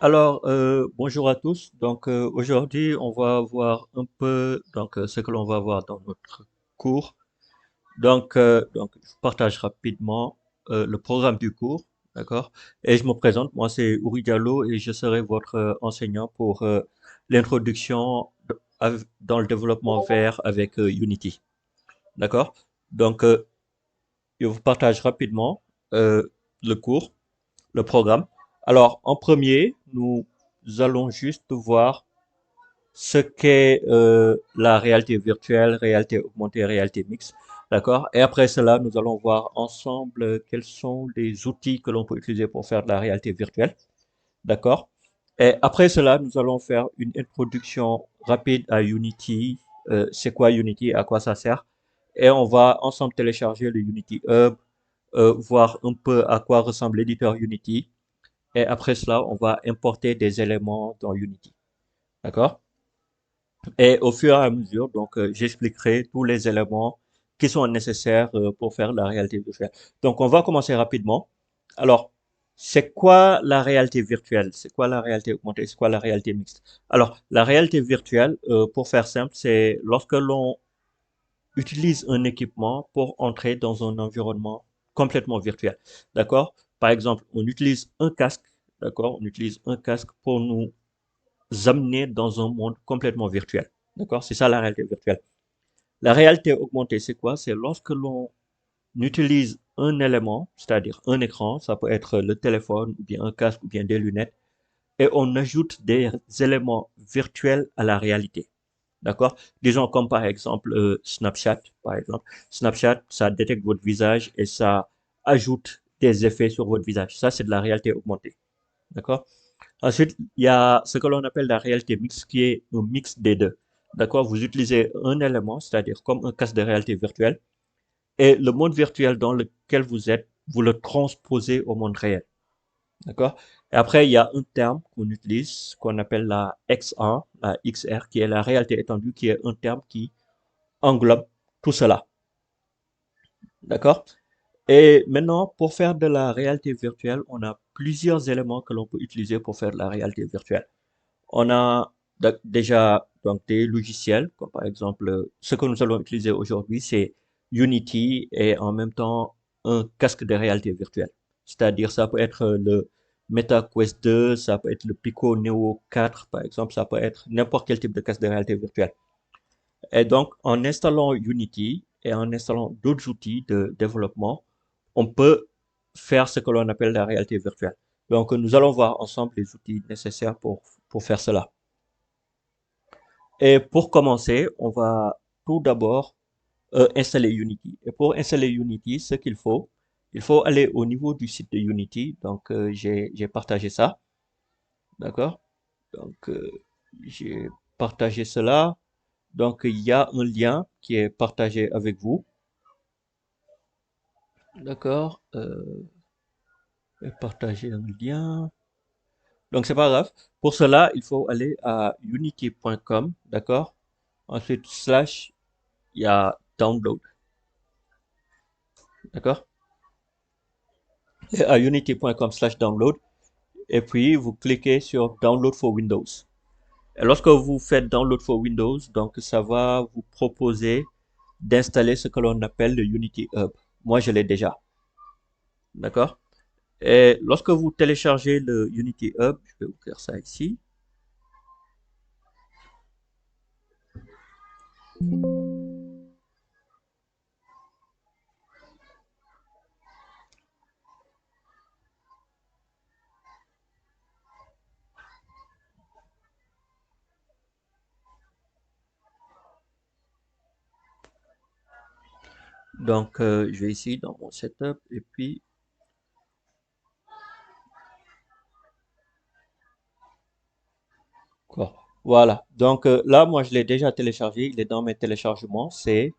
Bonjour à tous. Aujourd'hui, on va voir un peu ce que l'on va voir dans notre cours. Je partage rapidement le programme du cours, d'accord? Et je me présente. Moi, c'est Uri Diallo et je serai votre enseignant pour l'introduction dans le développement vert avec Unity, d'accord? Donc, euh, je vous partage rapidement euh, le cours, le programme. Alors, en premier, nous allons juste voir ce qu'est la réalité virtuelle, réalité augmentée, réalité mixte. D'accord? Et après cela, nous allons voir ensemble quels sont les outils que l'on peut utiliser pour faire de la réalité virtuelle. D'accord? Et après cela, nous allons faire une introduction rapide à Unity. C'est quoi Unity? À quoi ça sert? Et on va ensemble télécharger le Unity Hub, voir un peu à quoi ressemble l'éditeur Unity. Et après cela, on va importer des éléments dans Unity. D'accord? Et au fur et à mesure, j'expliquerai tous les éléments qui sont nécessaires pour faire la réalité virtuelle. Donc, on va commencer rapidement. Alors, c'est quoi la réalité virtuelle? C'est quoi la réalité augmentée? C'est quoi la réalité mixte? Alors, la réalité virtuelle, pour faire simple, c'est lorsque l'on utilise un équipement pour entrer dans un environnement complètement virtuel. D'accord? Par exemple, on utilise un casque. D'accord? On utilise un casque pour nous amener dans un monde complètement virtuel. D'accord? C'est ça la réalité virtuelle. La réalité augmentée, c'est quoi? C'est lorsque l'on utilise un élément, c'est-à-dire un écran, ça peut être le téléphone, ou bien un casque, ou bien des lunettes, et on ajoute des éléments virtuels à la réalité. D'accord? Disons comme par exemple Snapchat, par exemple. Snapchat, ça détecte votre visage et ça ajoute des effets sur votre visage. Ça, c'est de la réalité augmentée. D'accord? Ensuite, il y a ce que l'on appelle la réalité mixte, qui est un mix des deux. D'accord? Vous utilisez un élément, c'est-à-dire comme un casque de réalité virtuelle, et le monde virtuel dans lequel vous êtes, vous le transposez au monde réel. D'accord? Et après, il y a un terme qu'on utilise, qu'on appelle la XR, la XR, qui est la réalité étendue, qui est un terme qui englobe tout cela. D'accord? Et maintenant, pour faire de la réalité virtuelle, on a plusieurs éléments que l'on peut utiliser pour faire de la réalité virtuelle. On a déjà des logiciels, comme par exemple, ce que nous allons utiliser aujourd'hui, c'est Unity et en même temps un casque de réalité virtuelle. C'est-à-dire, ça peut être le Meta Quest 2, ça peut être le Pico Neo 4, par exemple, ça peut être n'importe quel type de casque de réalité virtuelle. Et donc, en installant Unity et en installant d'autres outils de développement, on peut faire ce que l'on appelle la réalité virtuelle. Donc, nous allons voir ensemble les outils nécessaires pour faire cela. Et pour commencer, on va tout d'abord installer Unity. Et pour installer Unity, ce qu'il faut, il faut aller au niveau du site de Unity. J'ai partagé ça. D'accord? Donc, j'ai partagé cela. Donc, il y a un lien qui est partagé avec vous. D'accord? Partager un lien. Donc, c'est pas grave. Pour cela, il faut aller à unity.com. D'accord? Ensuite, slash, il y a download. D'accord? À unity.com/download et puis vous cliquez sur Download for Windows. Et lorsque vous faites Download for Windows, donc ça va vous proposer d'installer ce que l'on appelle le Unity Hub. Moi, je l'ai déjà. D'accord? Et lorsque vous téléchargez le Unity Hub, je vais ouvrir ça ici. Je vais ici dans mon setup et puis quoi. Voilà. Là, moi, je l'ai déjà téléchargé. Il est dans mes téléchargements. C'est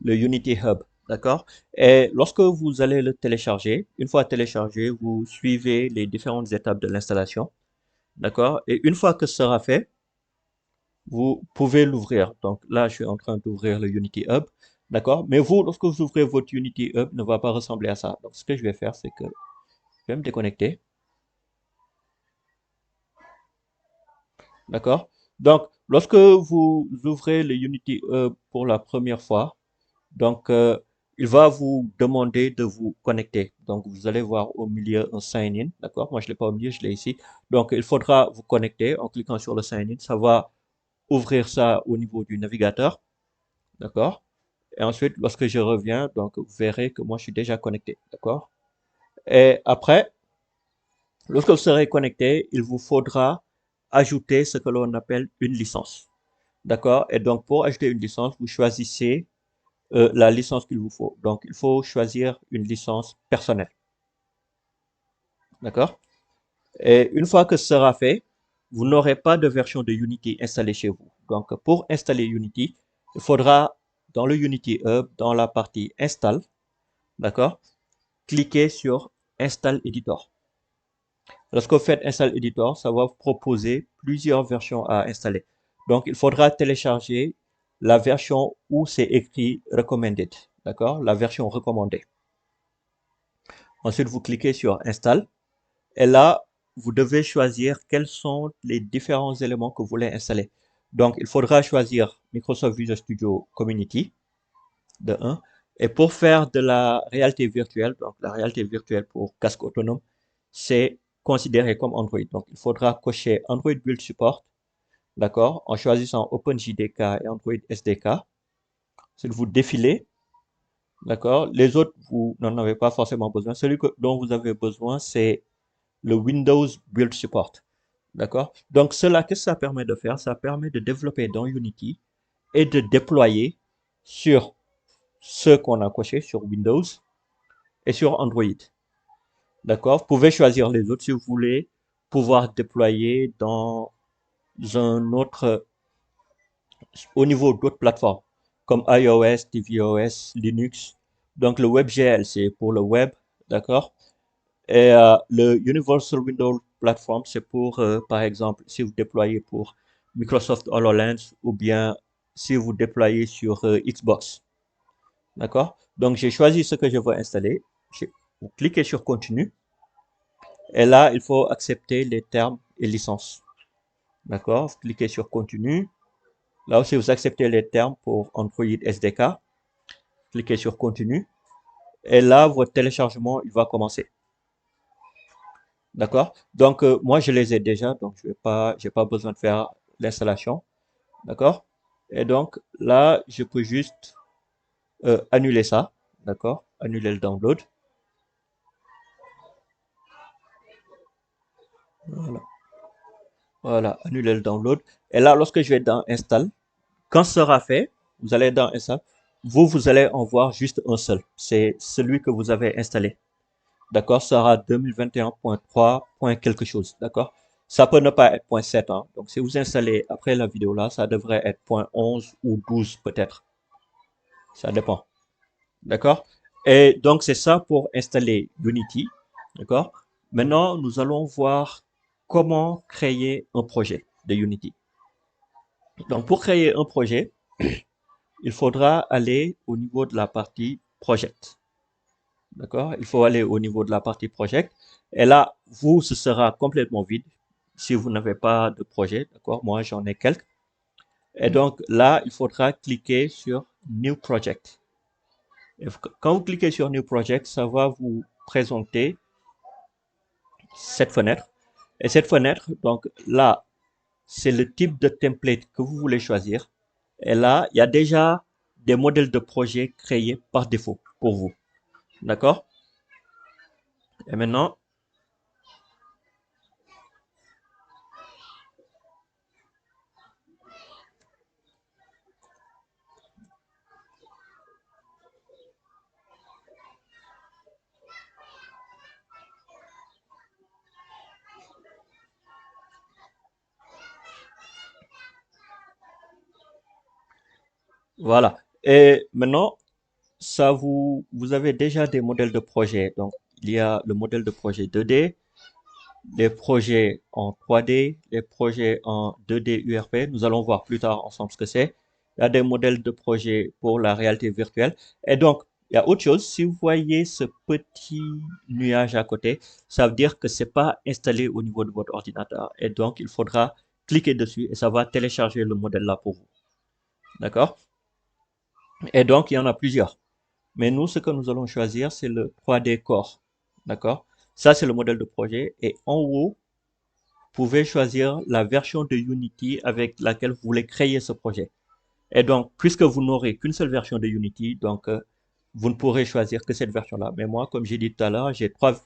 le Unity Hub, d'accord? Et lorsque vous allez le télécharger, une fois téléchargé, vous suivez les différentes étapes de l'installation, d'accord? Et une fois que ce sera fait, vous pouvez l'ouvrir. Donc là, je suis en train d'ouvrir le Unity Hub, d'accord? Mais vous, lorsque vous ouvrez votre Unity Hub, ne va pas ressembler à ça. Donc ce que je vais faire, c'est que je vais me déconnecter. D'accord? Donc, lorsque vous ouvrez le Unity Hub pour la première fois, donc, il va vous demander de vous connecter. Donc, vous allez voir au milieu un sign-in, d'accord? Moi, je l'ai pas au milieu, je l'ai ici. Donc, il faudra vous connecter en cliquant sur le sign-in. Ça va ouvrir ça au niveau du navigateur, d'accord? Et ensuite, lorsque je reviens, donc, vous verrez que moi, je suis déjà connecté, d'accord? Et après, lorsque vous serez connecté, il vous faudra ajouter ce que l'on appelle une licence, d'accord? Et donc, pour ajouter une licence, vous choisissez la licence qu'il vous faut. Donc, il faut choisir une licence personnelle. D'accord? Et une fois que ce sera fait, vous n'aurez pas de version de Unity installée chez vous. Donc, pour installer Unity, il faudra, dans le Unity Hub, dans la partie Install, d'accord, cliquer sur Install Editor. Lorsque vous faites Install Editor, ça va vous proposer plusieurs versions à installer. Donc, il faudra télécharger la version où c'est écrit Recommended, d'accord, la version recommandée. Ensuite, vous cliquez sur Install. Et là, vous devez choisir quels sont les différents éléments que vous voulez installer. Donc, il faudra choisir Microsoft Visual Studio Community, de 1. Et pour faire de la réalité virtuelle, donc la réalité virtuelle pour casque autonome, c'est considéré comme Android. Donc, il faudra cocher Android Build Support, d'accord, en choisissant OpenJDK et Android SDK. Si vous défilez, d'accord, les autres, vous n'en avez pas forcément besoin. Celui dont vous avez besoin, c'est le Windows Build Support. D'accord? Donc, cela, qu'est-ce que ça permet de faire? Ça permet de développer dans Unity et de déployer sur ce qu'on a coché sur Windows et sur Android. D'accord? Vous pouvez choisir les autres si vous voulez pouvoir déployer dans un autre, au niveau d'autres plateformes comme iOS, tvOS, Linux. Donc, le WebGL, c'est pour le web. D'accord? Et le Universal Windows Platform, c'est pour, par exemple, si vous déployez pour Microsoft HoloLens ou bien si vous déployez sur Xbox. D'accord? Donc, j'ai choisi ce que je veux installer. Vous cliquez sur Continue. Et là, il faut accepter les termes et licences. D'accord? Vous cliquez sur Continue. Là aussi, vous acceptez les termes pour Android SDK. Cliquez sur Continue. Et là, votre téléchargement, il va commencer. D'accord? Donc, moi, je les ai déjà, donc j'ai pas besoin de faire l'installation. D'accord? Et donc, là, je peux juste annuler ça. D'accord? Annuler le download. Voilà. Voilà, annuler le download. Et là, lorsque je vais dans Install, quand ce sera fait, vous allez dans Install, vous allez en voir juste un seul. C'est celui que vous avez installé. D'accord? Ça sera 2021.3. quelque chose. D'accord? Ça peut ne pas être point .7, hein. Donc, si vous installez après la vidéo là, ça devrait être point .11 ou 12 peut-être. Ça dépend. D'accord? Et donc, c'est ça pour installer Unity. D'accord? Maintenant, nous allons voir comment créer un projet de Unity. Donc, pour créer un projet, il faudra aller au niveau de la partie Project. D'accord? Il faut aller au niveau de la partie Project. Et là, ce sera complètement vide si vous n'avez pas de projet. D'accord? Moi, j'en ai quelques. Et donc, là, il faudra cliquer sur New Project. Et quand vous cliquez sur New Project, ça va vous présenter cette fenêtre. Et cette fenêtre, donc là, c'est le type de template que vous voulez choisir. Et là, il y a déjà des modèles de projet créés par défaut pour vous. D'accord? Et maintenant, voilà. Et maintenant, vous avez déjà des modèles de projet. Donc, il y a le modèle de projet 2D, les projets en 3D, les projets en 2D URP. Nous allons voir plus tard ensemble ce que c'est. Il y a des modèles de projet pour la réalité virtuelle. Et donc, il y a autre chose. Si vous voyez ce petit nuage à côté, ça veut dire que c'est pas installé au niveau de votre ordinateur. Et donc, il faudra cliquez dessus et ça va télécharger le modèle là pour vous. D'accord? Et donc, il y en a plusieurs. Mais nous, ce que nous allons choisir, c'est le 3D Core. D'accord? Ça, c'est le modèle de projet. Et en haut, vous pouvez choisir la version de Unity avec laquelle vous voulez créer ce projet. Et donc, puisque vous n'aurez qu'une seule version de Unity, donc vous ne pourrez choisir que cette version-là. Mais moi, comme j'ai dit tout à l'heure, j'ai trois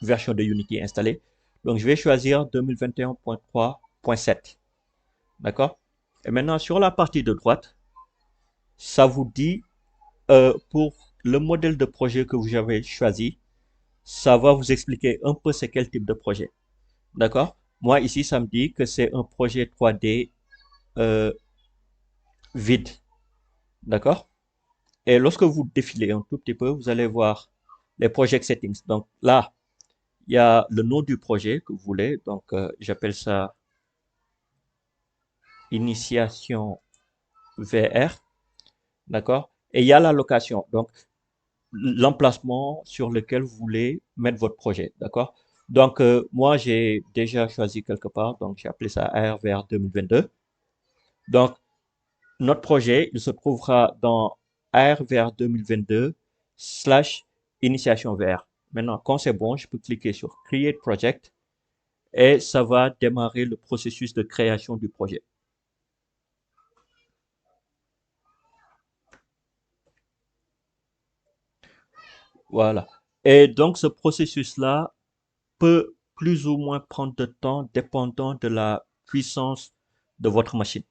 versions de Unity installées. Donc, je vais choisir 2021.3.7. D'accord? Et maintenant, sur la partie de droite, ça vous dit pour le modèle de projet que vous avez choisi, ça va vous expliquer un peu c'est quel type de projet. D'accord? Moi, ici, ça me dit que c'est un projet 3D euh, vide. D'accord? Et lorsque vous défilez un tout petit peu, vous allez voir les project settings. Donc là, il y a le nom du projet que vous voulez. Donc, j'appelle ça initiation VR. D'accord? Et il y a la location. Donc, l'emplacement sur lequel vous voulez mettre votre projet. D'accord? Donc, moi, j'ai déjà choisi quelque part. Donc, j'ai appelé ça ARVR 2022. Donc, notre projet, il se trouvera dans ARVR 2022 slash initiation VR. Maintenant, quand c'est bon, je peux cliquer sur Create Project et ça va démarrer le processus de création du projet. Voilà. Et donc, ce processus-là peut plus ou moins prendre de temps dépendant de la puissance de votre machine.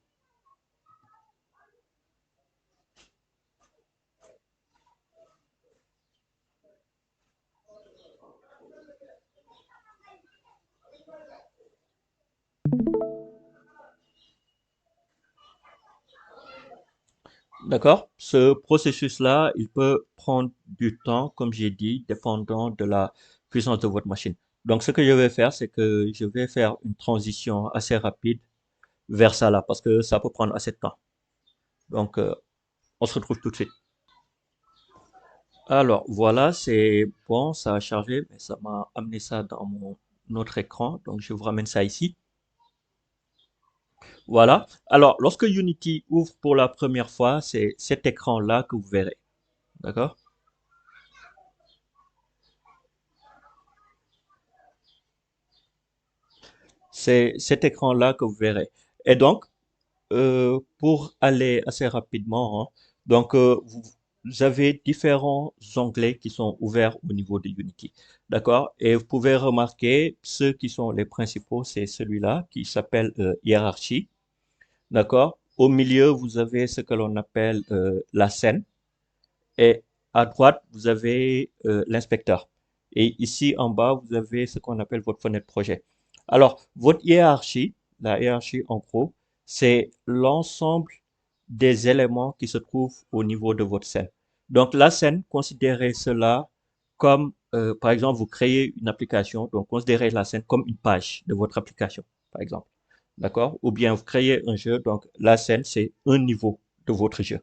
D'accord? Ce processus-là, il peut prendre du temps, comme j'ai dit, dépendant de la puissance de votre machine. Donc, ce que je vais faire, c'est que je vais faire une transition assez rapide vers ça là, parce que ça peut prendre assez de temps. Donc, on se retrouve tout de suite. Alors, voilà, c'est bon, ça a chargé, mais ça m'a amené ça dans mon autre écran. Donc, je vous ramène ça ici. Voilà. Alors, lorsque Unity ouvre pour la première fois, c'est cet écran-là que vous verrez. D'accord? C'est cet écran-là que vous verrez. Et donc, pour aller assez rapidement, hein, donc vous avez différents onglets qui sont ouverts au niveau de Unity. D'accord? Et vous pouvez remarquer ceux qui sont les principaux, c'est celui-là qui s'appelle hiérarchie. D'accord? Au milieu, vous avez ce que l'on appelle la scène. Et à droite, vous avez l'inspecteur. Et ici en bas, vous avez ce qu'on appelle votre fenêtre projet. Alors, votre hiérarchie, la hiérarchie en gros, c'est l'ensemble des éléments qui se trouvent au niveau de votre scène. Donc, la scène, considérez cela comme, par exemple, vous créez une application, donc considérez la scène comme une page de votre application, par exemple. D'accord? Ou bien vous créez un jeu, donc la scène, c'est un niveau de votre jeu.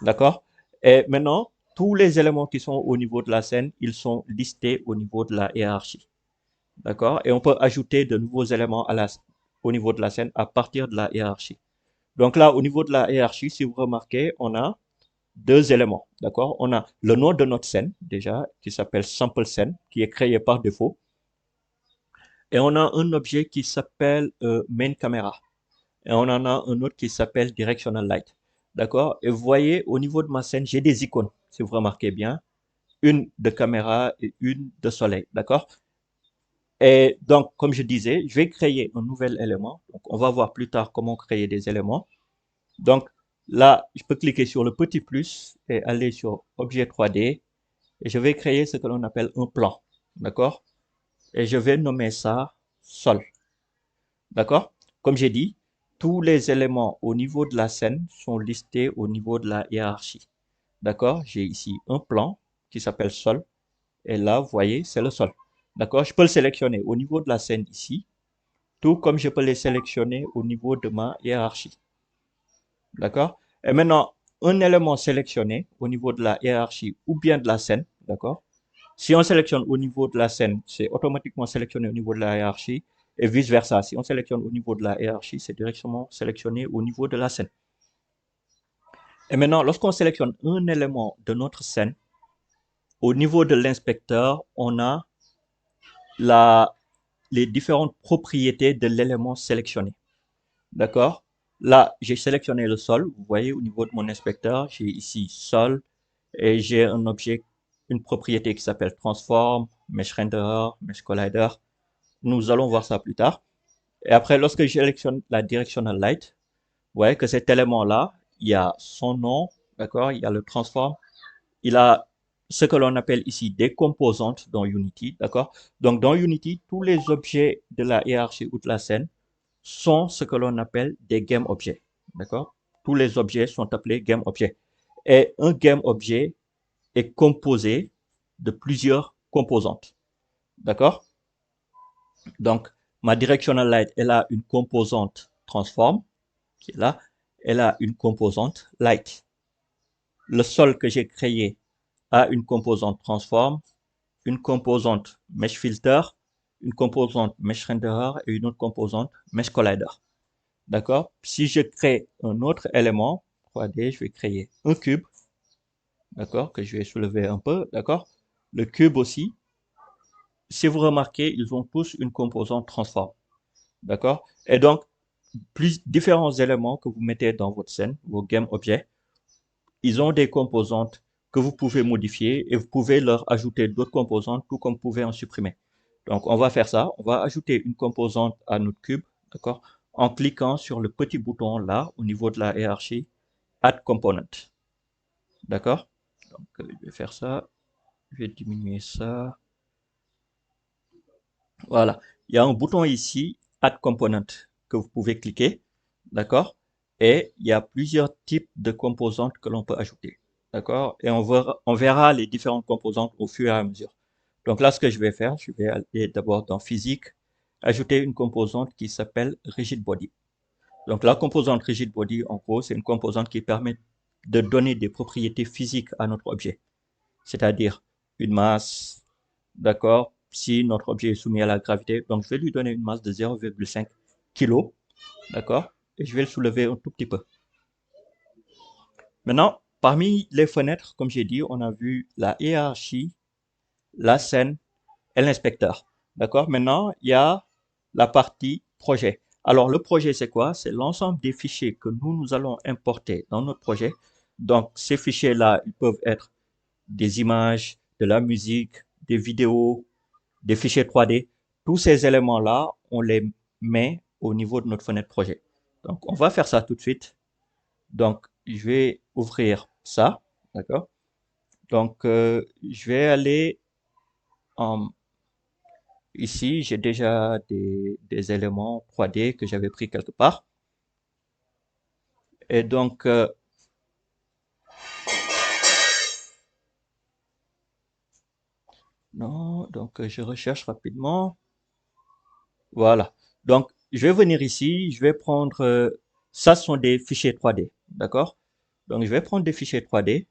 D'accord? Et maintenant, tous les éléments qui sont au niveau de la scène, ils sont listés au niveau de la hiérarchie. D'accord? Et on peut ajouter de nouveaux éléments au niveau de la scène à partir de la hiérarchie. Donc là, au niveau de la hiérarchie, si vous remarquez, on a deux éléments. D'accord? On a le nom de notre scène, déjà, qui s'appelle sample scène, qui est créé par défaut. Et on a un objet qui s'appelle main camera. Et on en a un autre qui s'appelle directional light. D'accord? Et vous voyez, au niveau de ma scène, j'ai des icônes, si vous remarquez bien. Une de caméra et une de soleil. D'accord? Et donc, comme je disais, je vais créer un nouvel élément. Donc, on va voir plus tard comment créer des éléments. Donc, là, je peux cliquer sur le petit plus et aller sur objet 3D. Et je vais créer ce que l'on appelle un plan. D'accord? Et je vais nommer ça sol. D'accord? Comme j'ai dit, tous les éléments au niveau de la scène sont listés au niveau de la hiérarchie. D'accord? J'ai ici un plan qui s'appelle sol. Et là, vous voyez, c'est le sol. D'accord? Je peux le sélectionner au niveau de la scène ici, tout comme je peux les sélectionner au niveau de ma hiérarchie. D'accord? Et maintenant, un élément sélectionné au niveau de la hiérarchie ou bien de la scène, d'accord? Si on sélectionne au niveau de la scène, c'est automatiquement sélectionné au niveau de la hiérarchie. et vice-versa. Si on sélectionne au niveau de la hiérarchie, c'est directement sélectionné au niveau de la scène. Et maintenant, lorsqu'on sélectionne un élément de notre scène, au niveau de l'inspecteur, on a la, les différentes propriétés de l'élément sélectionné. D'accord? Là, j'ai sélectionné le sol. Vous voyez, au niveau de mon inspecteur, j'ai ici sol et j'ai un objet, une propriété qui s'appelle transform, mesh renderer, mesh collider. Nous allons voir ça plus tard. Et après, lorsque je sélectionne la directional light, vous voyez que cet élément-là, il y a son nom, d'accord? Il y a le transform, il a ce que l'on appelle ici des composantes dans Unity, d'accord? Donc, dans Unity, tous les objets de la hiérarchie ou de la scène sont ce que l'on appelle des game objets, d'accord? Tous les objets sont appelés game objets. Et un game objet est composé de plusieurs composantes, d'accord? Donc, ma directional light, elle a une composante transform, qui est là. Elle a une composante light. Le sol que j'ai créé a une composante transform, une composante mesh filter, une composante mesh renderer et une autre composante mesh collider. D'accord? Si je crée un autre élément 3D, je vais créer un cube, d'accord, que je vais soulever un peu, d'accord? Le cube aussi, si vous remarquez, ils ont tous une composante transform, d'accord? Et donc, plus différents éléments que vous mettez dans votre scène, vos game objets, ils ont des composantes que vous pouvez modifier et vous pouvez leur ajouter d'autres composantes, tout comme vous pouvez en supprimer. Donc, on va faire ça. On va ajouter une composante à notre cube, d'accord, en cliquant sur le petit bouton là, au niveau de la hiérarchie, Add Component. D'accord? Donc, je vais faire ça. Je vais diminuer ça. Voilà. Il y a un bouton ici, Add Component, que vous pouvez cliquer. D'accord? Et il y a plusieurs types de composantes que l'on peut ajouter. D'accord? Et on verra les différentes composantes au fur et à mesure. Donc là, ce que je vais faire, je vais aller d'abord dans Physique, ajouter une composante qui s'appelle Rigid Body. Donc la composante Rigid Body, en gros, c'est une composante qui permet de donner des propriétés physiques à notre objet. C'est-à-dire une masse, d'accord? Si notre objet est soumis à la gravité, donc je vais lui donner une masse de 0,5 kg, d'accord? Et je vais le soulever un tout petit peu. Maintenant, parmi les fenêtres, comme j'ai dit, on a vu la hiérarchie, la scène et l'inspecteur. D'accord? Maintenant, il y a la partie projet. Alors, le projet, c'est quoi? C'est l'ensemble des fichiers que nous allons importer dans notre projet. Donc, ces fichiers-là, ils peuvent être des images, de la musique, des vidéos, des fichiers 3D. Tous ces éléments-là, on les met au niveau de notre fenêtre projet. Donc, on va faire ça tout de suite. Donc, je vais ouvrir ça. D'accord? Donc, je vais aller en... Ici, j'ai déjà des éléments 3D que j'avais pris quelque part. Et donc, non, donc je recherche rapidement. Voilà. Donc, je vais venir ici, je vais prendre, ça ce sont des fichiers 3D, d'accord? Donc, je vais prendre des fichiers 3D.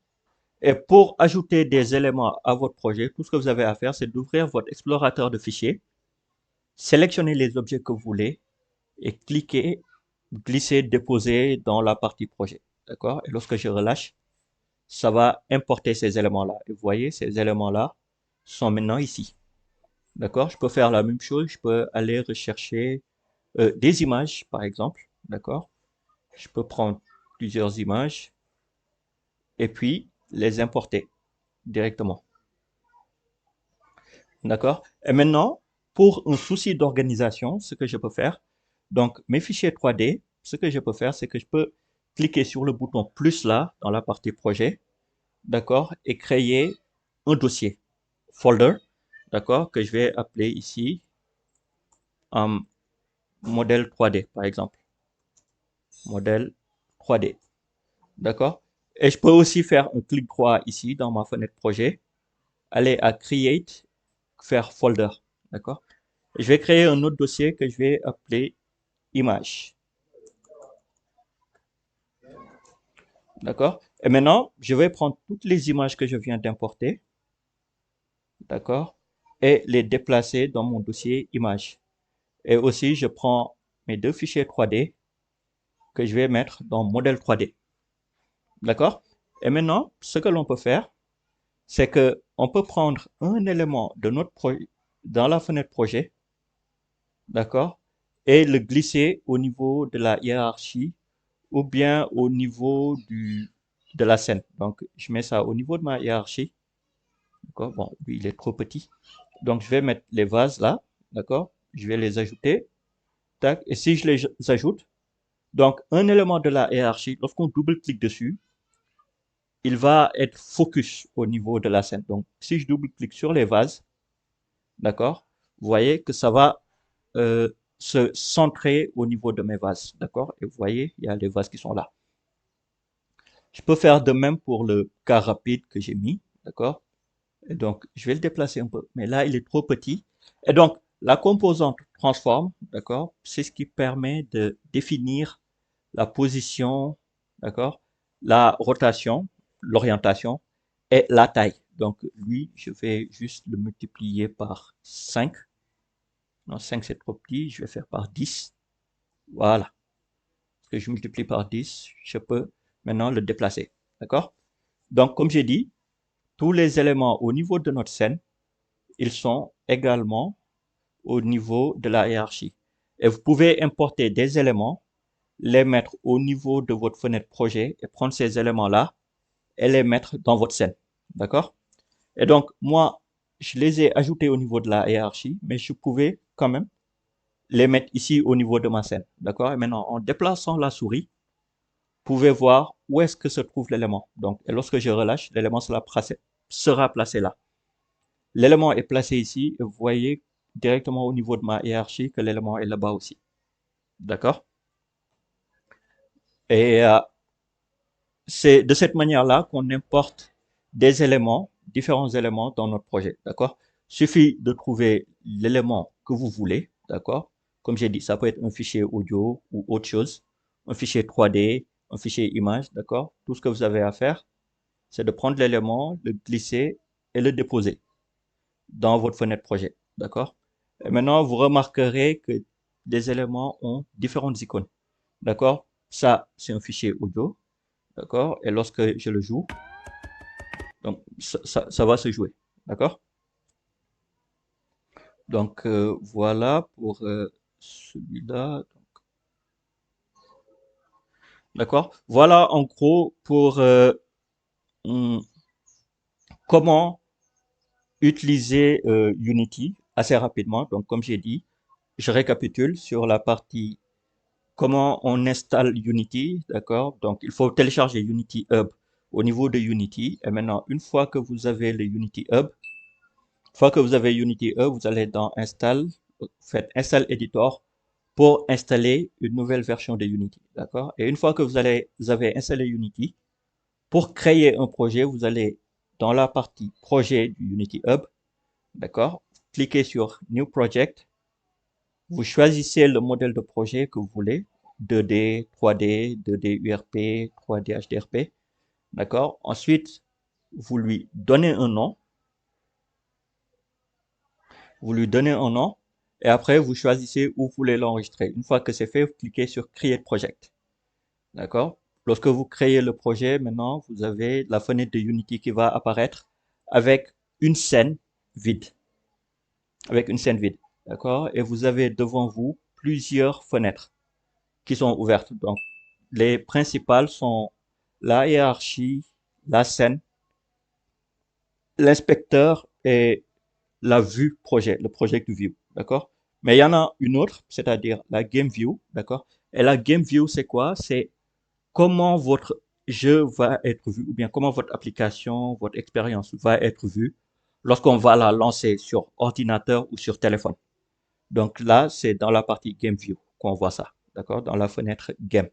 Et pour ajouter des éléments à votre projet, tout ce que vous avez à faire, c'est d'ouvrir votre explorateur de fichiers, sélectionner les objets que vous voulez et cliquer, glisser, déposer dans la partie projet, d'accord? Et lorsque je relâche, ça va importer ces éléments-là. Et vous voyez, ces éléments-là sont maintenant ici. D'accord? Je peux faire la même chose. Je peux aller rechercher des images, par exemple. D'accord? Je peux prendre plusieurs images et puis les importer directement. D'accord? Et maintenant, pour un souci d'organisation, ce que je peux faire, donc mes fichiers 3D, ce que je peux faire, c'est que je peux cliquer sur le bouton plus là, dans la partie projet, d'accord, et créer un dossier, folder, d'accord, que je vais appeler ici modèle 3D, par exemple. Modèle 3D, d'accord. Et je peux aussi faire un clic droit ici dans ma fenêtre projet, aller à Create, faire Folder, d'accord. Je vais créer un autre dossier que je vais appeler Image, d'accord. Et maintenant, je vais prendre toutes les images que je viens d'importer, d'accord, et les déplacer dans mon dossier Image. Et aussi, je prends mes deux fichiers 3D que je vais mettre dans modèle 3D. D'accord? Et maintenant, ce que l'on peut faire, c'est que on peut prendre un élément de notre projet dans la fenêtre projet, d'accord, et le glisser au niveau de la hiérarchie ou bien au niveau de la scène. Donc, je mets ça au niveau de ma hiérarchie, d'accord. Bon, lui, il est trop petit. Donc, je vais mettre les vases là, d'accord. Je vais les ajouter, tac. Et si je les ajoute, donc un élément de la hiérarchie, lorsqu'on double-clique dessus, il va être focus au niveau de la scène. Donc, si je double-clique sur les vases, d'accord, vous voyez que ça va se centrer au niveau de mes vases, d'accord. Et vous voyez, il y a les vases qui sont là. Je peux faire de même pour le cas rapide que j'ai mis, d'accord. Et donc, je vais le déplacer un peu, mais là, il est trop petit. Et donc, la composante transform, d'accord, c'est ce qui permet de définir la position, d'accord, la rotation, l'orientation et la taille. Donc, lui, je vais juste le multiplier par 5. Non, 5 c'est trop petit, je vais faire par 10. Voilà. Parce que je multiplie par 10, je peux maintenant le déplacer. D'accord? Donc, comme j'ai dit, tous les éléments au niveau de notre scène, ils sont également au niveau de la hiérarchie. Et vous pouvez importer des éléments, les mettre au niveau de votre fenêtre projet et prendre ces éléments-là et les mettre dans votre scène. D'accord? Et donc, moi, je les ai ajoutés au niveau de la hiérarchie, mais je pouvais quand même les mettre ici au niveau de ma scène. D'accord? Et maintenant, en déplaçant la souris, vous pouvez voir où est-ce que se trouve l'élément. Donc, et lorsque je relâche, l'élément sera placé là. L'élément est placé ici et vous voyez directement au niveau de ma hiérarchie que l'élément est là-bas aussi. D'accord? Et c'est de cette manière-là qu'on importe des éléments, différents éléments dans notre projet. D'accord? Suffit de trouver l'élément que vous voulez. D'accord? Comme j'ai dit, ça peut être un fichier audio ou autre chose, un fichier 3D, un fichier image. D'accord? Tout ce que vous avez à faire, c'est de prendre l'élément, le glisser et le déposer dans votre fenêtre projet. D'accord? Et maintenant, vous remarquerez que des éléments ont différentes icônes. D'accord? Ça, c'est un fichier audio. D'accord? Et lorsque je le joue, donc ça va se jouer. D'accord? Donc, voilà pour celui-là. D'accord? Voilà en gros pour hum, comment utiliser Unity assez rapidement. Donc, comme j'ai dit, je récapitule sur la partie comment on installe Unity, d'accord? Donc, il faut télécharger Unity Hub au niveau de Unity. Et maintenant, une fois que vous avez le Unity Hub, une fois que vous avez Unity Hub, vous allez dans Install, faites Install Editor pour installer une nouvelle version de Unity, d'accord? Et une fois que vous avez installé Unity, pour créer un projet, vous allez dans la partie projet du Unity Hub, d'accord? Cliquez sur New Project. Vous choisissez le modèle de projet que vous voulez, 2D, 3D, 2D URP, 3D HDRP, d'accord? Ensuite, vous lui donnez un nom, vous lui donnez un nom, et après, vous choisissez où vous voulez l'enregistrer. Une fois que c'est fait, vous cliquez sur Create Project, d'accord? Lorsque vous créez le projet, maintenant, vous avez la fenêtre de Unity qui va apparaître avec une scène vide, avec une scène vide, d'accord? Et vous avez devant vous plusieurs fenêtres qui sont ouvertes. Donc, les principales sont la hiérarchie, la scène, l'inspecteur et la vue projet, le project view, d'accord? Mais il y en a une autre, c'est-à-dire la game view, d'accord? Et la game view, c'est quoi? C'est comment votre jeu va être vu, ou bien comment votre application, votre expérience va être vue lorsqu'on va la lancer sur ordinateur ou sur téléphone. Donc là, c'est dans la partie game view qu'on voit ça, d'accord? Dans la fenêtre game.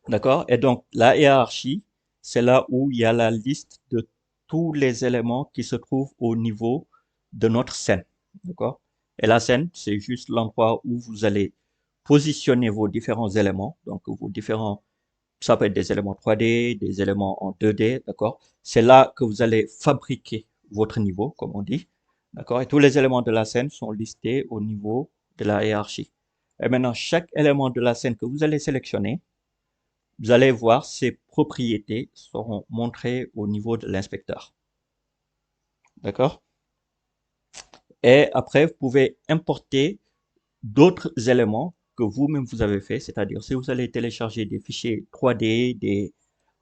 D'accord? Et donc, la hiérarchie, c'est là où il y a la liste de tous les éléments qui se trouvent au niveau de notre scène. D'accord? Et la scène, c'est juste l'endroit où vous allez positionner vos différents éléments. Donc, vos différents, ça peut être des éléments 3D, des éléments en 2D. D'accord? C'est là que vous allez fabriquer votre niveau, comme on dit. D'accord? Et tous les éléments de la scène sont listés au niveau de la hiérarchie. Et maintenant, chaque élément de la scène que vous allez sélectionner, vous allez voir ses propriétés seront montrées au niveau de l'inspecteur. D'accord? Et après, vous pouvez importer d'autres éléments que vous-même vous avez fait, c'est-à-dire si vous allez télécharger des fichiers 3D,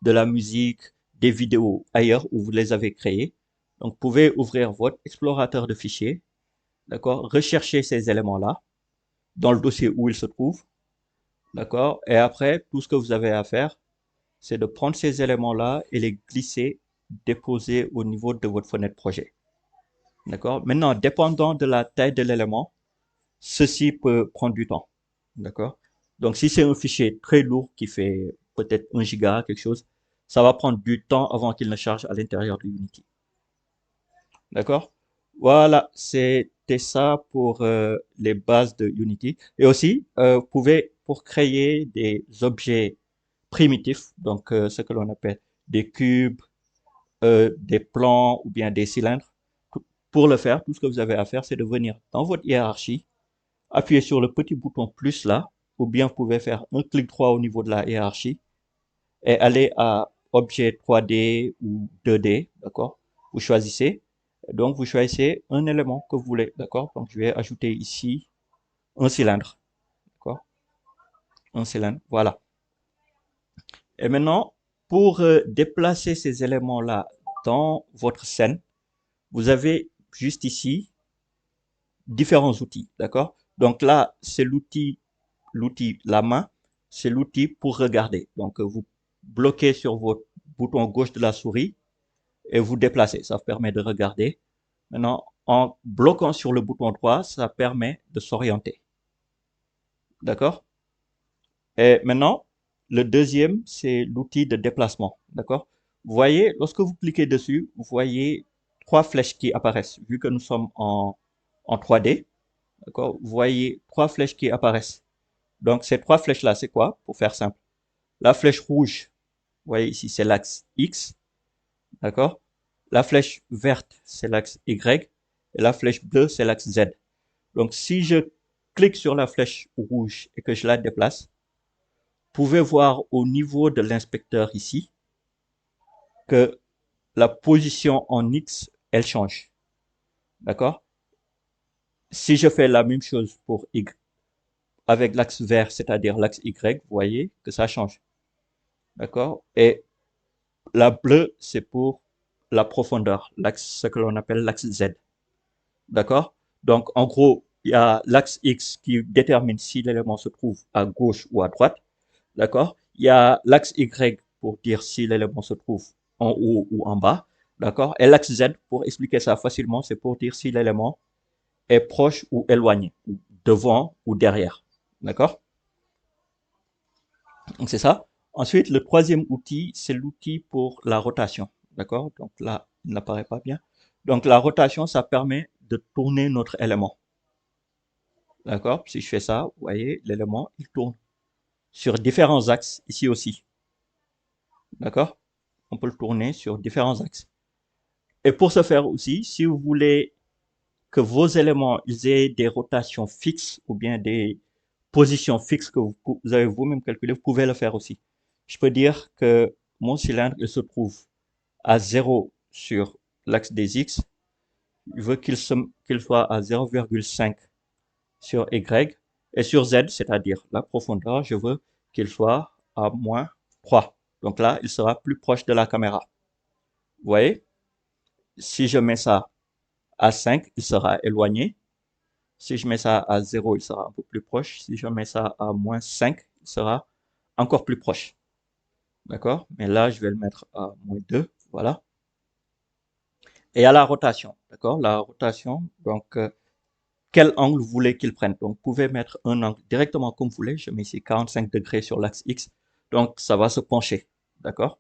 de la musique, des vidéos ailleurs où vous les avez créés. Donc, vous pouvez ouvrir votre explorateur de fichiers, d'accord, rechercher ces éléments-là dans le dossier où ils se trouvent, d'accord, et après, tout ce que vous avez à faire, c'est de prendre ces éléments-là et les glisser, déposer au niveau de votre fenêtre projet, d'accord. Maintenant, dépendant de la taille de l'élément, ceci peut prendre du temps, d'accord. Donc, si c'est un fichier très lourd qui fait peut-être 1 giga, quelque chose, ça va prendre du temps avant qu'il ne charge à l'intérieur de Unity. D'accord? Voilà, c'était ça pour les bases de Unity. Et aussi, vous pouvez, pour créer des objets primitifs, donc ce que l'on appelle des cubes, des plans ou bien des cylindres, pour le faire, tout ce que vous avez à faire, c'est de venir dans votre hiérarchie, appuyer sur le petit bouton plus là, ou bien vous pouvez faire un clic droit au niveau de la hiérarchie et aller à objet 3D ou 2D, d'accord? Vous choisissez. Donc, vous choisissez un élément que vous voulez, d'accord? Donc, je vais ajouter ici un cylindre, d'accord? Un cylindre, voilà. Et maintenant, pour déplacer ces éléments-là dans votre scène, vous avez juste ici différents outils, d'accord? Donc là, c'est l'outil la main, c'est l'outil pour regarder. Donc, vous bloquez sur votre bouton gauche de la souris et vous déplacez. Ça vous permet de regarder. Maintenant, en bloquant sur le bouton droit, ça permet de s'orienter. D'accord? Et maintenant, le deuxième, c'est l'outil de déplacement. D'accord? Vous voyez, lorsque vous cliquez dessus, vous voyez trois flèches qui apparaissent. Vu que nous sommes en 3D, d'accord? Vous voyez trois flèches qui apparaissent. Donc, ces trois flèches-là, c'est quoi? Pour faire simple. La flèche rouge, vous voyez ici, c'est l'axe X. D'accord? La flèche verte, c'est l'axe Y. Et la flèche bleue, c'est l'axe Z. Donc, si je clique sur la flèche rouge et que je la déplace, vous pouvez voir au niveau de l'inspecteur ici que la position en X, elle change. D'accord? Si je fais la même chose pour Y, avec l'axe vert, c'est-à-dire l'axe Y, vous voyez que ça change. D'accord? Et la bleue, c'est pour la profondeur, l'axe, ce que l'on appelle l'axe Z. D'accord? Donc, en gros, il y a l'axe X qui détermine si l'élément se trouve à gauche ou à droite. D'accord? Il y a l'axe Y pour dire si l'élément se trouve en haut ou en bas. D'accord? Et l'axe Z, pour expliquer ça facilement, c'est pour dire si l'élément est proche ou éloigné, devant ou derrière. D'accord? Donc, c'est ça. Ensuite, le troisième outil, c'est l'outil pour la rotation. D'accord? Donc là, il n'apparaît pas bien. Donc, la rotation, ça permet de tourner notre élément. D'accord? Si je fais ça, vous voyez, l'élément, il tourne sur différents axes, ici aussi. D'accord? On peut le tourner sur différents axes. Et pour ce faire aussi, si vous voulez que vos éléments ils aient des rotations fixes ou bien des positions fixes que vous avez vous-même calculées, vous pouvez le faire aussi. Je peux dire que mon cylindre il se trouve à 0 sur l'axe des X. Je veux qu'il soit à 0,5 sur Y. Et sur Z, c'est-à-dire la profondeur, je veux qu'il soit à moins 3. Donc là, il sera plus proche de la caméra. Vous voyez? Si je mets ça à 5, il sera éloigné. Si je mets ça à 0, il sera un peu plus proche. Si je mets ça à moins 5, il sera encore plus proche. D'accord? Mais là, je vais le mettre à moins 2. Voilà. Et à la rotation. D'accord? La rotation, donc, quel angle vous voulez qu'il prenne? Donc, vous pouvez mettre un angle directement comme vous voulez. Je mets ici 45 degrés sur l'axe X. Donc, ça va se pencher. D'accord?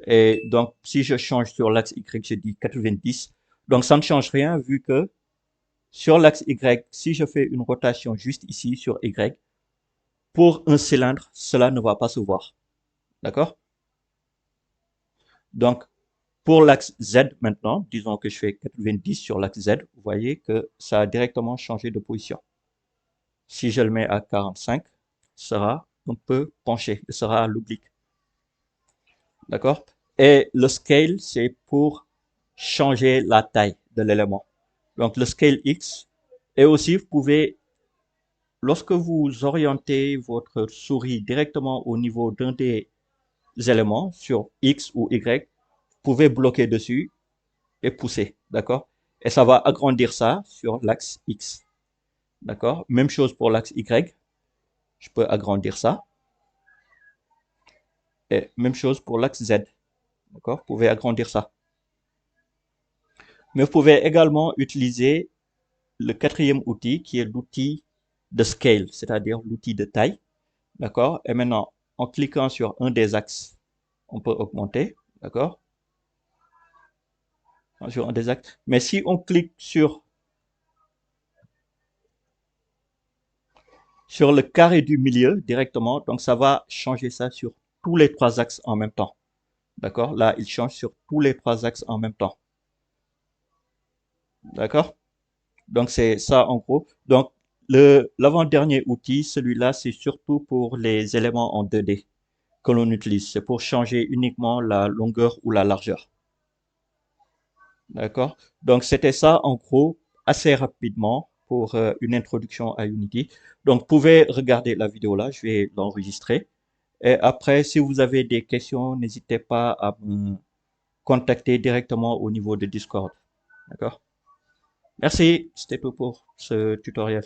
Et donc, si je change sur l'axe Y, je dis 90. Donc, ça ne change rien vu que sur l'axe Y, si je fais une rotation juste ici sur Y, pour un cylindre, cela ne va pas se voir. D'accord? Donc, Pour l'axe Z maintenant, disons que je fais 90 sur l'axe Z, vous voyez que ça a directement changé de position. Si je le mets à 45, il sera un peu penché, il sera à l'oblique. D'accord? Et le scale, c'est pour changer la taille de l'élément. Donc le scale X. Et aussi, vous pouvez, lorsque vous orientez votre souris directement au niveau d'un des éléments sur X ou Y, vous pouvez bloquer dessus et pousser. D'accord? Et ça va agrandir ça sur l'axe X. D'accord? Même chose pour l'axe Y. Je peux agrandir ça. Et même chose pour l'axe Z. D'accord? Vous pouvez agrandir ça. Mais vous pouvez également utiliser le quatrième outil qui est l'outil de scale, c'est-à-dire l'outil de taille. D'accord? Et maintenant, en cliquant sur un des axes, on peut augmenter. D'accord? Sur un des axes. Mais si on clique sur le carré du milieu directement, donc ça va changer ça sur tous les trois axes en même temps. D'accord? Là, il change sur tous les trois axes en même temps. D'accord? Donc, c'est ça en gros. Donc, l'avant-dernier outil, celui-là, c'est surtout pour les éléments en 2D que l'on utilise. C'est pour changer uniquement la longueur ou la largeur. D'accord? Donc, c'était ça en gros, assez rapidement pour une introduction à Unity. Donc, vous pouvez regarder la vidéo là, je vais l'enregistrer. Et après, si vous avez des questions, n'hésitez pas à me contacter directement au niveau de Discord. D'accord? Merci, c'était tout pour ce tutoriel.